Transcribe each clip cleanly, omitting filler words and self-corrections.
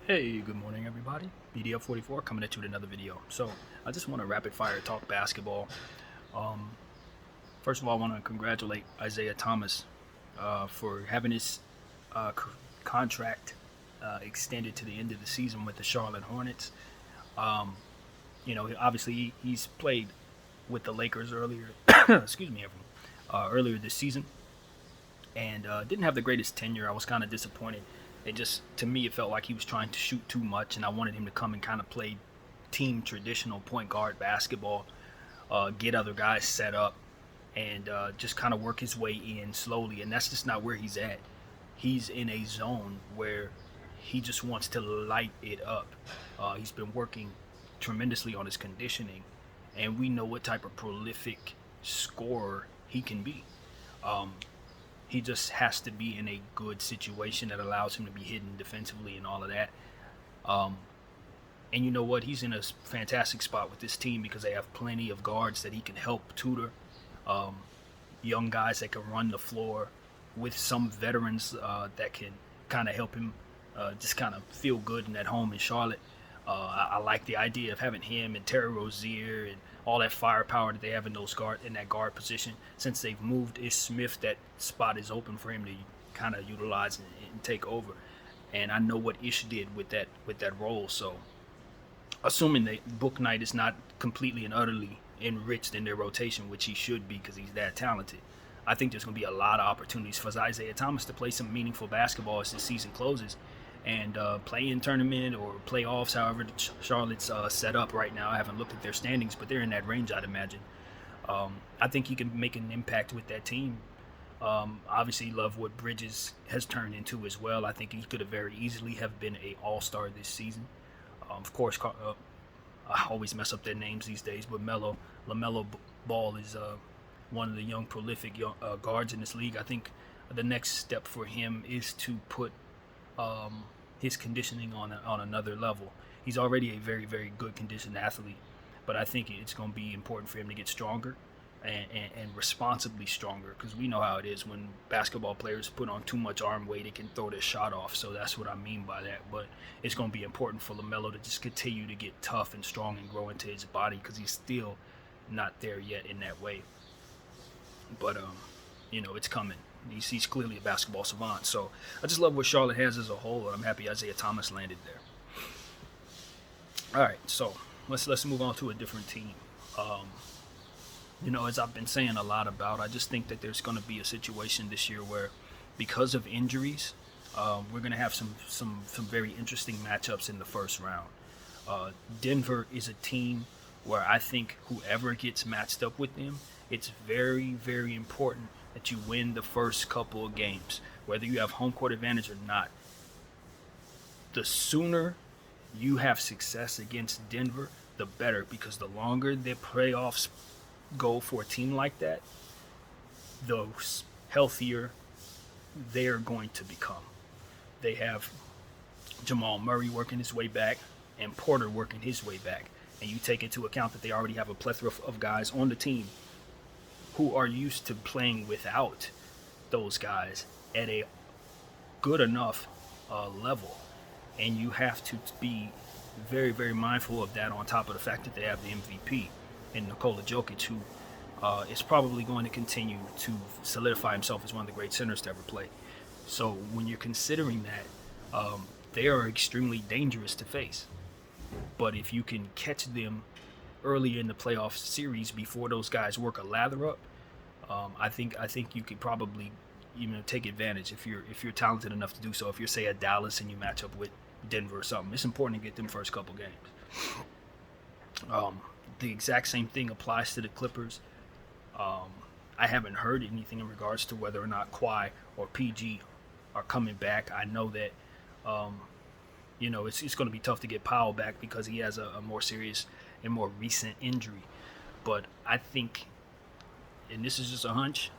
Hey, good morning, everybody. BDF44 coming at you with another video. So, I just want to rapid fire talk basketball. Um, First of all, I want to congratulate Isaiah Thomas for having his contract extended to the end of the season with the Charlotte Hornets. Um, obviously he's played with the Lakers earlier. Excuse me, everyone. Earlier this season, and didn't have the greatest tenure. I was kind of disappointed. It just, to me, it felt like he was trying to shoot too much, and I wanted him to come and kind of play team traditional point guard basketball, get other guys set up, and just kind of work his way in slowly. And that's just not where he's at. He's in a zone where he just wants to light it up. He's been working tremendously on his conditioning, and we know what type of prolific scorer he can be. Um, he just has to be in a good situation that allows him to be hidden defensively and all of that. Um, and you know what? He's in a fantastic spot with this team because they have plenty of guards that he can help tutor. Um, Young guys that can run the floor with some veterans that can kind of help him just kind of feel good in that home in Charlotte. I like the idea of having him and Terry Rozier and all that firepower that they have in that guard position. Since they've moved Ish Smith, that spot is open for him to kind of utilize and take over. And I know what Ish did with that role. So, assuming that Book Knight is not completely and utterly enriched in their rotation, which he should be because he's that talented, I think there's going to be a lot of opportunities for Isaiah Thomas to play some meaningful basketball as the season closes and play in tournament or playoffs, however Charlotte's set up right now. I haven't looked at their standings, but they're in that range, I'd imagine. I think he can make an impact with that team. Obviously, love what Bridges has turned into as well. I think he could have very easily have been a all-star this season. Of course, I always mess up their names these days, but LaMelo Ball is one of the young, prolific guards in this league. I think the next step for him is to put his conditioning on another level. He's already a very, very good conditioned athlete, but I think it's going to be important for him to get stronger and responsibly stronger, because we know how it is when basketball players put on too much arm weight, it can throw their shot off. So that's what I mean by that. But it's going to be important for LaMelo to just continue to get tough and strong and grow into his body, because he's still not there yet in that way. But it's coming. He's clearly a basketball savant. So I just love what Charlotte has as a whole, and I'm happy Isaiah Thomas landed there. All right, so let's move on to a different team. As I've been saying a lot about, I just think that there's going to be a situation this year where, because of injuries, we're going to have some very interesting matchups in the first round. Denver is a team where I think whoever gets matched up with them, it's very, very important that you win the first couple of games, whether you have home court advantage or not. The sooner you have success against Denver, the better, because the longer the playoffs go for a team like that, the healthier they're going to become. They have Jamal Murray working his way back and Porter working his way back. And you take into account that they already have a plethora of guys on the team who are used to playing without those guys at a good enough level. And you have to be very, very mindful of that, on top of the fact that they have the MVP in Nikola Jokic, who is probably going to continue to solidify himself as one of the great centers to ever play. So when you're considering that, they are extremely dangerous to face. But if you can catch them early in the playoff series before those guys work a lather up, I think you could probably take advantage if you're talented enough to do so. If you're, say, a Dallas and you match up with Denver or something, it's important to get them first couple games. The exact same thing applies to the Clippers. I haven't heard anything in regards to whether or not Kawhi or PG are coming back. I know that it's going to be tough to get Powell back because he has a more serious and more recent injury. But I think, and this is just a hunch,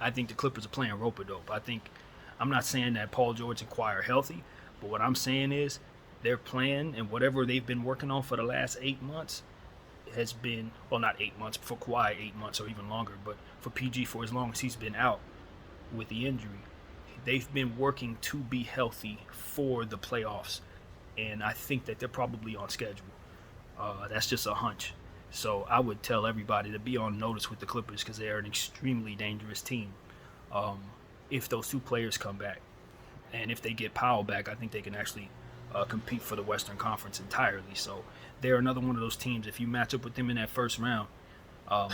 I think the Clippers are playing rope-a-dope. I'm not saying that Paul George and Kawhi are healthy, but what I'm saying is their plan and whatever they've been working on for the last 8 months has been, well, not 8 months, for Kawhi 8 months or even longer, but for PG for as long as he's been out with the injury. They've been working to be healthy for the playoffs. and I think that they're probably on schedule. That's just a hunch. So I would tell everybody to be on notice with the Clippers because they are an extremely dangerous team. Um, if those two players come back, and if they get Powell back, I think they can actually compete for the Western Conference entirely. So they're another one of those teams. If you match up with them in that first round, um,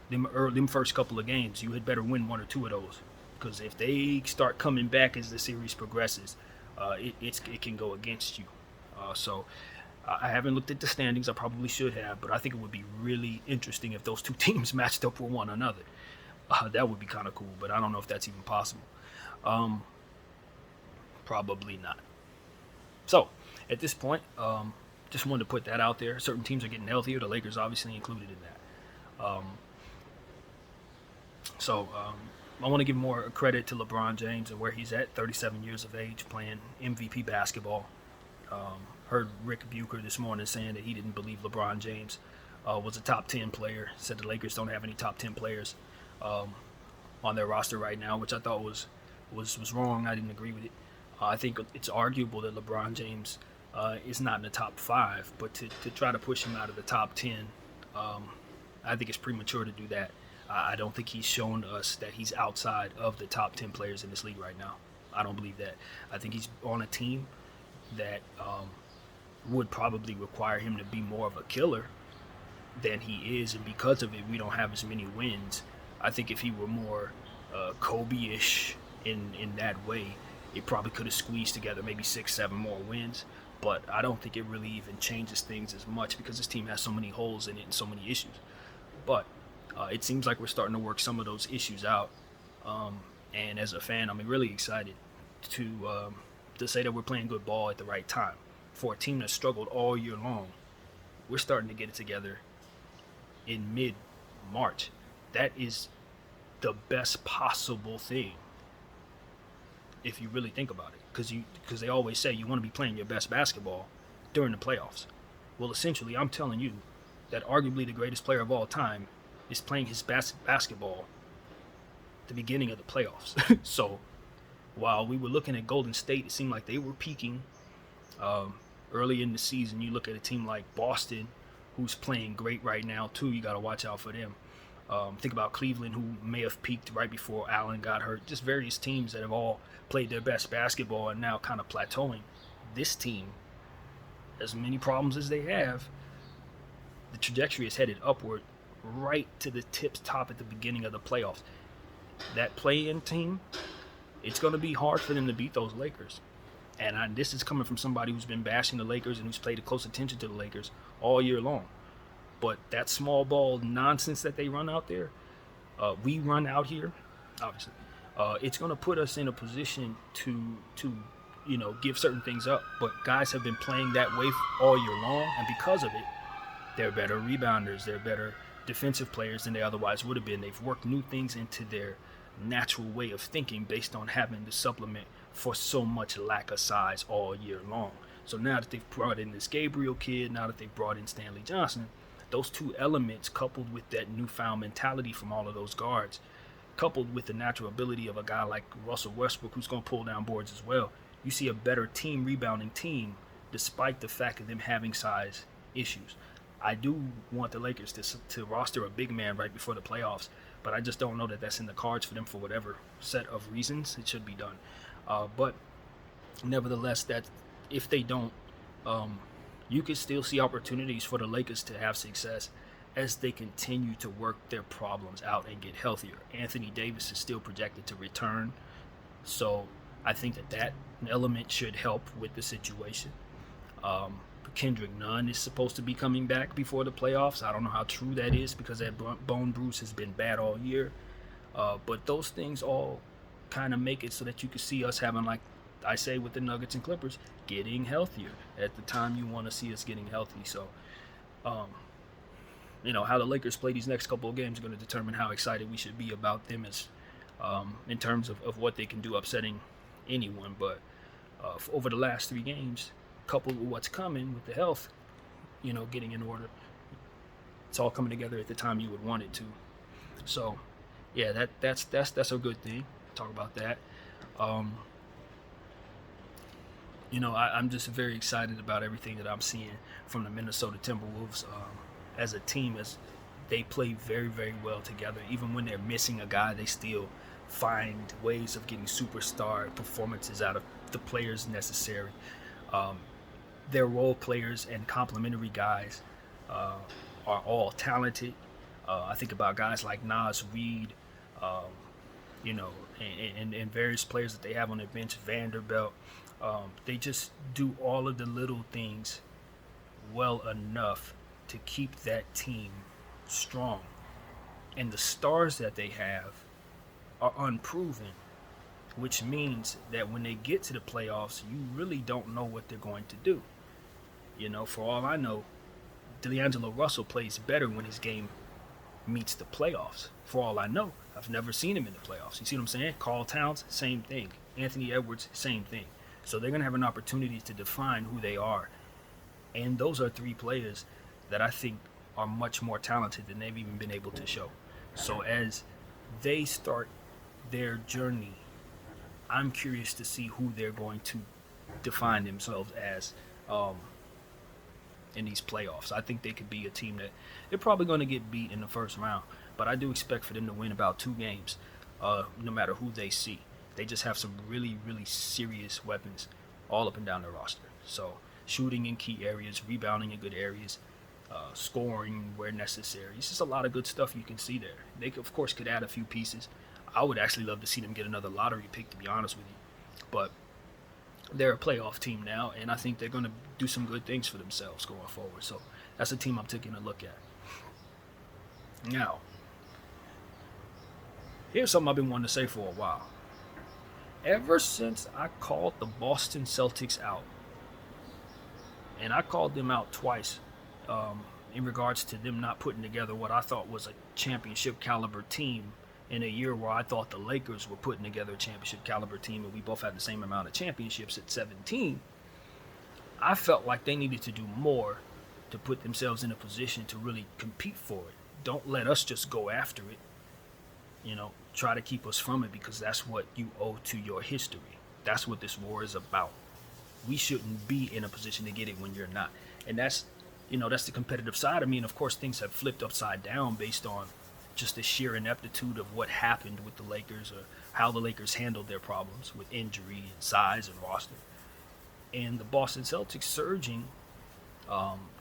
them first couple of games, you had better win one or two of those. Because if they start coming back as the series progresses, it can go against you. So I haven't looked at the standings. I probably should have, but I think it would be really interesting if those two teams matched up with one another. That would be kind of cool, but I don't know if that's even possible. Um, Probably not. So at this point, just wanted to put that out there. Certain teams are getting healthier. The Lakers obviously included in that. I want to give more credit to LeBron James and where he's at, 37 years of age, playing MVP basketball. Heard Rick Bucher this morning saying that he didn't believe LeBron James was a top 10 player. Said the Lakers don't have any top 10 players on their roster right now, which I thought was wrong. I didn't agree with it. I think it's arguable that LeBron James is not in the top 5, but to try to push him out of the top 10, I think it's premature to do that. I don't think he's shown us that he's outside of the top 10 players in this league right now. I don't believe that. I think he's on a team that would probably require him to be more of a killer than he is, and because of it, we don't have as many wins. I think if he were more Kobe-ish in that way, it probably could have squeezed together maybe 6-7 more wins. But I don't think it really even changes things as much because this team has so many holes in it and so many issues. But it seems like we're starting to work some of those issues out. And as a fan, I'm really excited to say that we're playing good ball at the right time. For a team that struggled all year long, we're starting to get it together in mid-March. That is the best possible thing if you really think about it. Because they always say you want to be playing your best basketball during the playoffs. Well, essentially, I'm telling you that arguably the greatest player of all time is playing his basketball at the beginning of the playoffs. So while we were looking at Golden State, it seemed like they were peaking early in the season. You look at a team like Boston, who's playing great right now too. You got to watch out for them. Think about Cleveland, who may have peaked right before Allen got hurt. Just various teams that have all played their best basketball and now kind of plateauing. This team, as many problems as they have, the trajectory is headed upward right to the top at the beginning of the playoffs. That play-in team, it's going to be hard for them to beat those Lakers. And this is coming from somebody who's been bashing the Lakers and who's paid close attention to the Lakers all year long. But that small ball nonsense that they run out there, we run out here, obviously. It's going to put us in a position to give certain things up. But guys have been playing that way all year long, and because of it, they're better rebounders, they're better defensive players than they otherwise would have been. They've worked new things into their natural way of thinking based on having to supplement for so much lack of size all year long. So now that they've brought in this Gabriel kid, now that they've brought in Stanley Johnson, those two elements coupled with that newfound mentality from all of those guards, coupled with the natural ability of a guy like Russell Westbrook who's going to pull down boards as well, you see a better team rebounding team despite the fact of them having size issues. I do want the Lakers to roster a big man right before the playoffs, but I just don't know that that's in the cards for them for whatever set of reasons it should be done. But nevertheless, that if they don't, you could still see opportunities for the Lakers to have success as they continue to work their problems out and get healthier. Anthony Davis is still projected to return, so I think that element should help with the situation. Kendrick Nunn is supposed to be coming back before the playoffs. I don't know how true that is because that bone bruise has been bad all year. But those things all kind of make it so that you can see us having, like I say with the Nuggets and Clippers, getting healthier at the time you want to see us getting healthy. So, how the Lakers play these next couple of games is going to determine how excited we should be about them as in terms of what they can do upsetting anyone. But over the last 3 games, coupled with what's coming with the health, getting in order, it's all coming together at the time you would want it to. So, yeah, that's a good thing. Talk about that. I'm just very excited about everything that I'm seeing from the Minnesota Timberwolves as a team. As they play very, very well together. Even when they're missing a guy, they still find ways of getting superstar performances out of the players necessary. Um, their role players and complementary guys uh, are all talented. I think about guys like Nas Reed, um, you know, and various players that they have on their bench, Vanderbilt. They just do all of the little things well enough to keep that team strong. And the stars that they have are unproven, which means that when they get to the playoffs, you really don't know what they're going to do. For all I know, D'Angelo Russell plays better when his game meets the playoffs. For all I know, I've never seen him in the playoffs. You see what I'm saying? Carl Towns, same thing. Anthony Edwards, same thing. So they're going to have an opportunity to define who they are. And those are three players that I think are much more talented than they've even been able to show. So as they start their journey, I'm curious to see who they're going to define themselves as in these playoffs. I think they could be a team that they're probably going to get beat in the first round, but I do expect for them to win about 2 games, no matter who they see. They just have some really, really serious weapons all up and down the roster. So shooting in key areas, rebounding in good areas, scoring where necessary. It's just a lot of good stuff you can see there. They, of course, could add a few pieces. I would actually love to see them get another lottery pick, to be honest with you. But they're a playoff team now, and I think they're going to do some good things for themselves going forward. So that's a team I'm taking a look at. Now, here's something I've been wanting to say for a while. Ever since I called the Boston Celtics out, and I called them out twice in regards to them not putting together what I thought was a championship caliber team in a year where I thought the Lakers were putting together a championship caliber team and we both had the same amount of championships at 17, I felt like they needed to do more to put themselves in a position to really compete for it. Don't let us just go after it. Try to keep us from it, because that's what you owe to your history. That's what this war is about. We shouldn't be in a position to get it when you're not. And that's the competitive side of me. And of course, things have flipped upside down based on just the sheer ineptitude of what happened with the Lakers, or how the Lakers handled their problems with injury and size and roster. And the Boston Celtics surging,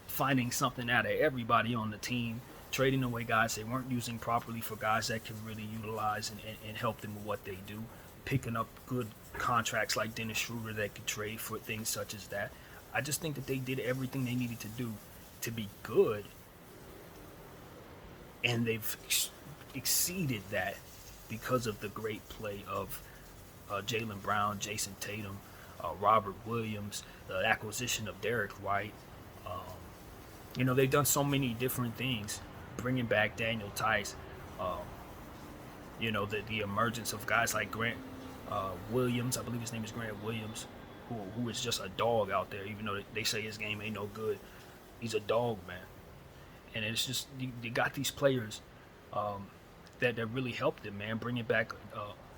finding something out of everybody on the team, trading away guys they weren't using properly for guys that can really utilize and help them with what they do, picking up good contracts like Dennis Schroeder that could trade for things such as that. I just think that they did everything they needed to do to be good, and they've exceeded that because of the great play of Jaylen Brown, Jason Tatum, Robert Williams, the acquisition of Derek White. They've done so many different things, bringing back Daniel Tice, the emergence of guys like Grant Williams. I believe his name is Grant Williams, who is just a dog out there. Even though they say his game ain't no good, he's a dog, man. And it's just, you got these players that really helped them, man. Bringing back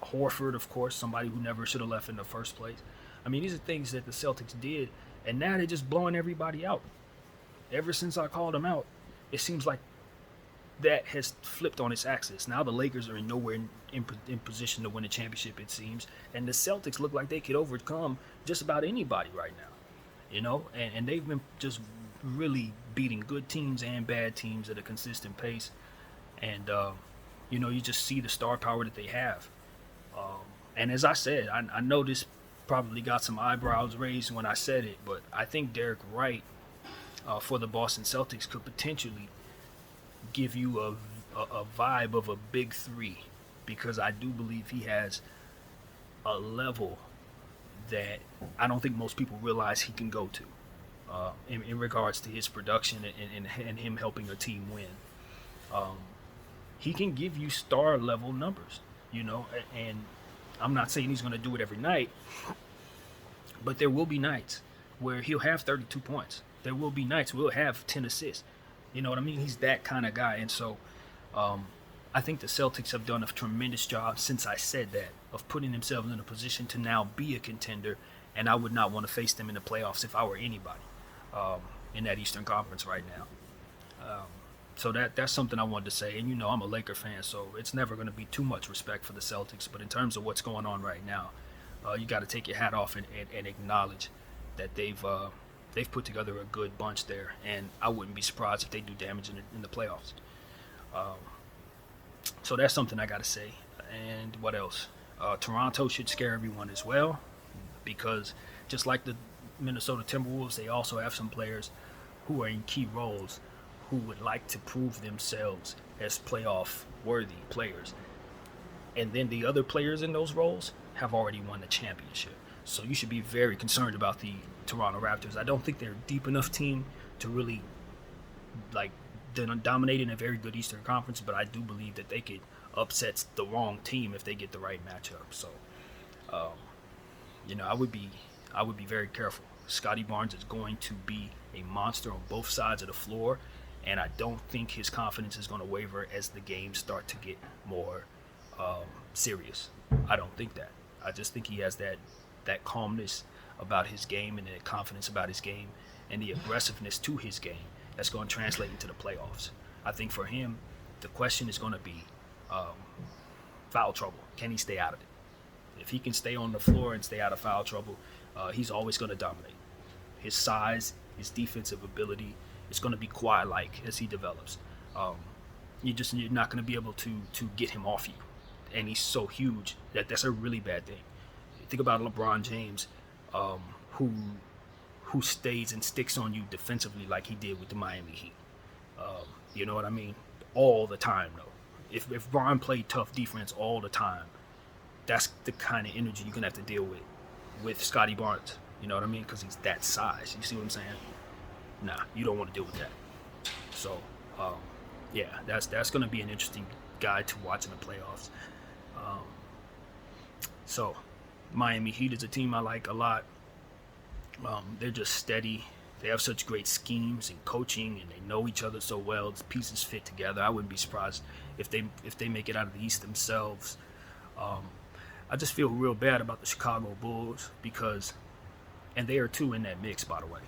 Horford, of course, somebody who never should have left in the first place. I mean, these are things that the Celtics did, and now they're just blowing everybody out. Ever since I called them out, it seems like that has flipped on its axis. Now the Lakers are nowhere in position to win a championship, it seems, and the Celtics look like they could overcome just about anybody right now. And they've been just really beating good teams and bad teams at a consistent pace. And you just see the star power that they have. And as I said, I know this probably got some eyebrows raised when I said it, but I think Derek White for the Boston Celtics could potentially give you a vibe of a big three, because I do believe he has a level that I don't think most people realize he can go to in regards to his production and him helping a team win. He can give you star level numbers, and I'm not saying he's going to do it every night, but there will be nights where he'll have 32 points. There will be nights where he'll have 10 assists. You know what I mean? He's that kind of guy. And so I think the Celtics have done a tremendous job, since I said that, of putting themselves in a position to now be a contender and I would not want to face them in the playoffs if I were anybody in that Eastern Conference right now. So that's something I wanted to say. And I'm a Laker fan, so it's never going to be too much respect for the Celtics. But in terms of what's going on right now, you got to take your hat off and acknowledge that they've put together a good bunch there. And I wouldn't be surprised if they do damage in the playoffs. So that's something I got to say. And what else? Toronto should scare everyone as well, because just like the Minnesota Timberwolves, they also have some players who are in key roles who would like to prove themselves as playoff worthy players. And then the other players in those roles have already won the championship. So you should be very concerned about the Toronto Raptors. I don't think they're a deep enough team to really dominate in a very good Eastern Conference, but I do believe that they could upset the wrong team if they get the right matchup. So I would be very careful. Scotty Barnes is going to be a monster on both sides of the floor, and I don't think his confidence is going to waver as the games start to get more serious. I don't think that. I just think he has that calmness about his game and that confidence about his game and the aggressiveness to his game that's going to translate into the playoffs. I think for him, the question is going to be foul trouble. Can he stay out of it? If he can stay on the floor and stay out of foul trouble, he's always going to dominate. His size, his defensive ability, it's going to be Kawhi-like as he develops. You're not going to be able to get him off you, and he's so huge that's a really bad thing. Think about LeBron James, who stays and sticks on you defensively like he did with the Miami Heat. You know what I mean? All the time, though. If Bron played tough defense all the time, that's the kind of energy you're going to have to deal with Scotty Barnes. You know what I mean? Because he's that size. You see what I'm saying? Nah, you don't want to deal with that. So, that's going to be an interesting guy to watch in the playoffs. So, Miami Heat is a team I like a lot. They're just steady. They have such great schemes and coaching, and they know each other so well. The pieces fit together. I wouldn't be surprised if they make it out of the East themselves. I just feel real bad about the Chicago Bulls and they are too in that mix, by the way,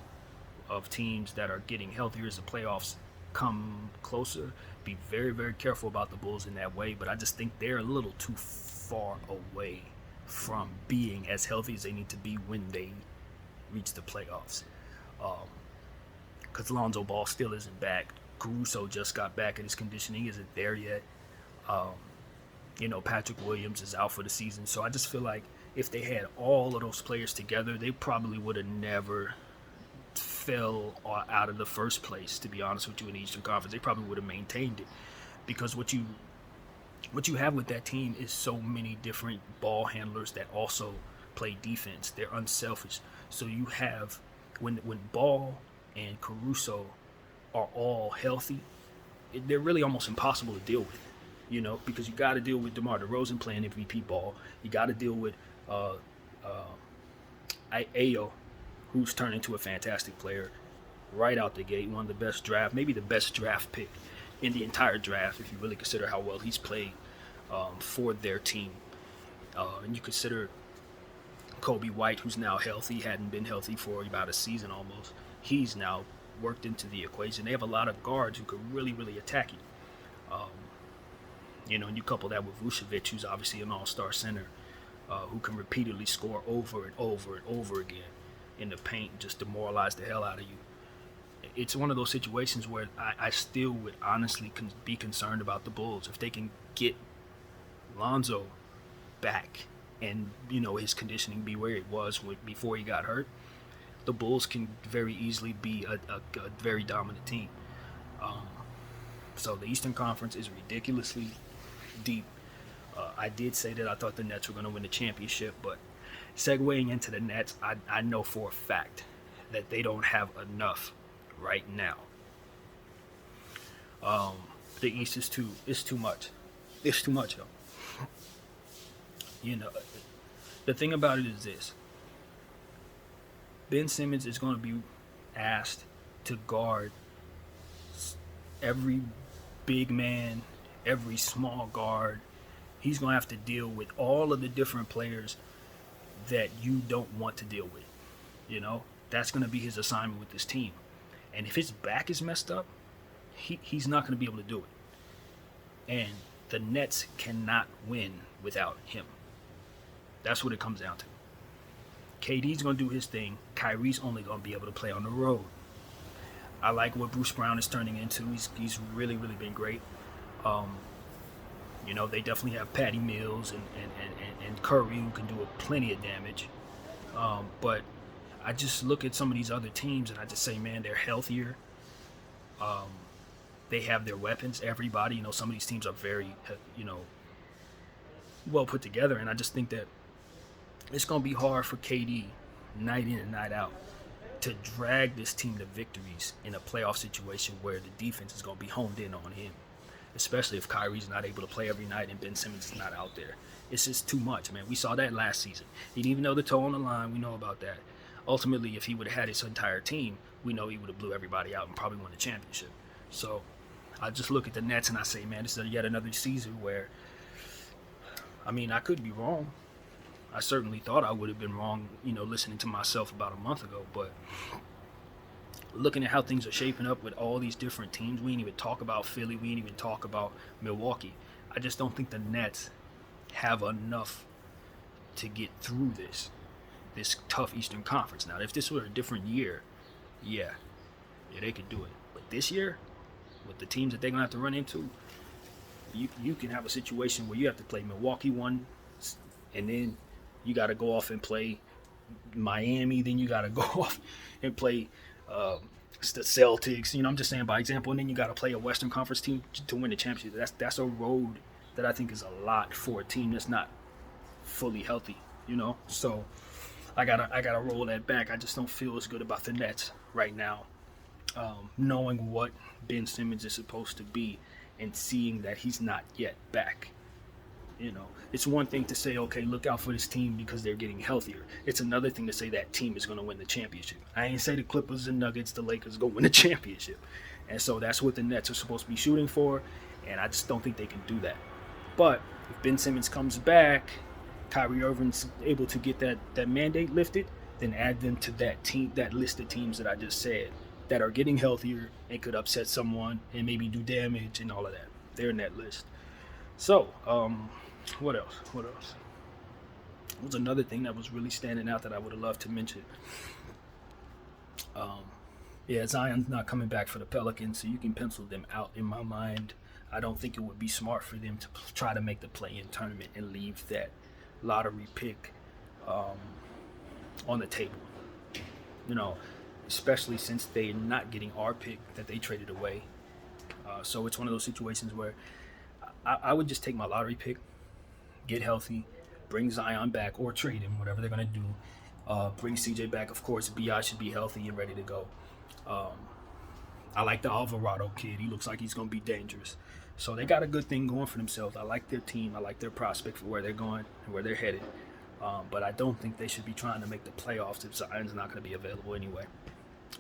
of teams that are getting healthier as the playoffs come closer. Be very, very careful about the Bulls in that way, but I just think they're a little too far away from being as healthy as they need to be when they reach the playoffs. Because Lonzo Ball still isn't back. Caruso just got back, and his conditioning isn't there yet. Patrick Williams is out for the season. So I just feel like if they had all of those players together, they probably would have never fell out of the first place, to be honest with you, in the Eastern Conference. They probably would have maintained it, because what you have with that team is so many different ball handlers that also play defense. They're unselfish. So you have, when Ball and Caruso are all healthy, they're really almost impossible to deal with, because you got to deal with DeMar DeRozan playing MVP ball. You got to deal with Ayo, who's turned into a fantastic player right out the gate. One of the best maybe the best draft pick in the entire draft, if you really consider how well he's played for their team. And you consider Kobe White, who's now healthy, hadn't been healthy for about a season almost. He's now worked into the equation. They have a lot of guards who could really, really attack you. And you couple that with Vucevic, who's obviously an all-star center, who can repeatedly score over and over and over again in the paint and just demoralize the hell out of you. It's one of those situations where I still would honestly be concerned about the Bulls. If they can get Lonzo back and, his conditioning be where it was before he got hurt, the Bulls can very easily be a very dominant team. So the Eastern Conference is ridiculously deep. I did say that I thought the Nets were going to win the championship, but segueing into the Nets, I know for a fact that they don't have enough right now. The East is too much. It's too much, yo. The thing about it is this. Ben Simmons is going to be asked to guard every big man, every small guard. He's going to have to deal with all of the different players that you don't want to deal with. You know, that's going to be his assignment with this team. And if his back is messed up, he's not going to be able to do it. And the Nets cannot win without him. That's what it comes down to. KD's going to do his thing. Kyrie's only going to be able to play on the road. I like what Bruce Brown is turning into. He's really, really been great. You know, they definitely have Patty Mills and Curry who can do plenty of damage. But I just look at some of these other teams and I just say, man, they're healthier. They have their weapons, everybody. You know, some of these teams are very, well put together. And I just think that it's going to be hard for KD night in and night out to drag this team to victories in a playoff situation where the defense is going to be honed in on him, especially if Kyrie's not able to play every night and Ben Simmons is not out there. It's just too much, man. We saw that last season. He didn't even know the toe on the line. We know about that. Ultimately, if he would have had his entire team, we know he would have blew everybody out and probably won the championship. So I just look at the Nets and I say, man, this is yet another season where, I mean, I could be wrong. I certainly thought I would have been wrong, listening to myself about a month ago. But looking at how things are shaping up with all these different teams, we didn't even talk about Philly. We didn't even talk about Milwaukee. I just don't think the Nets have enough to get through this tough Eastern Conference. Now, if this were a different year, yeah, they could do it. But this year, with the teams that they're going to have to run into, you can have a situation where you have to play Milwaukee one, and then you got to go off and play Miami. Then you got to go off and play the Celtics. I'm just saying by example. And then you got to play a Western Conference team to win the championship. That's a road that I think is a lot for a team that's not fully healthy. So I gotta roll that back. I just don't feel as good about the Nets right now, knowing what Ben Simmons is supposed to be and seeing that he's not yet back. It's one thing to say, okay, look out for this team because they're getting healthier. It's another thing to say that team is going to win the championship. I ain't say the Clippers and Nuggets, the Lakers go win the championship. And so that's what the Nets are supposed to be shooting for, and I just don't think they can do that. But if Ben Simmons comes back, Kyrie Irving's able to get that mandate lifted, then add them to that list of teams that I just said that are getting healthier and could upset someone and maybe do damage and all of that. They're in that list. So, what else? What was another thing that was really standing out that I would have loved to mention? Zion's not coming back for the Pelicans, so you can pencil them out in my mind. I don't think it would be smart for them to try to make the play-in tournament and leave that lottery pick on the table. Especially since they're not getting our pick that they traded away. So it's one of those situations where I would just take my lottery pick, get healthy, bring Zion back or trade him, whatever they're going to do. Bring CJ back, of course. B.I. should be healthy and ready to go. I like the Alvarado kid. He looks like he's going to be dangerous. So they got a good thing going for themselves. I like their team. I like their prospect for where they're going and where they're headed. But I don't think they should be trying to make the playoffs if Zion's not going to be available anyway.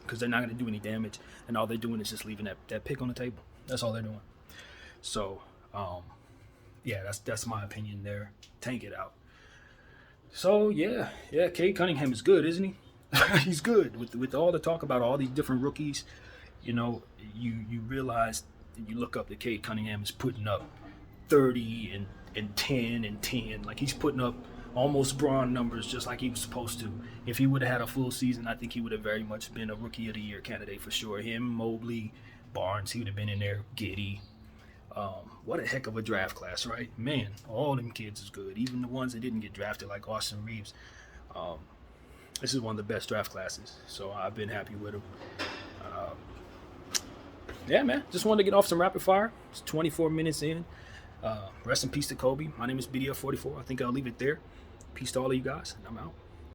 Because they're not going to do any damage. And all they're doing is just leaving that pick on the table. That's all they're doing. So, that's my opinion there. Tank it out. So, Cade Cunningham is good, isn't he? He's good. With all the talk about all these different rookies, you realize, you look up that Cade Cunningham is putting up 30 and 10 and 10. Like, he's putting up almost Braun numbers just like he was supposed to. If he would have had a full season, I think he would have very much been a Rookie of the Year candidate for sure. Him, Mobley, Barnes, he would have been in there. Giddey. What a heck of a draft class, right? Man, all them kids is good. Even the ones that didn't get drafted, like Austin Reeves. This is one of the best draft classes, so I've been happy with him. Man, just wanted to get off some rapid fire. It's 24 minutes in. Rest in peace to Kobe. My name is BDF44. I think I'll leave it there. Peace to all of you guys, and I'm out.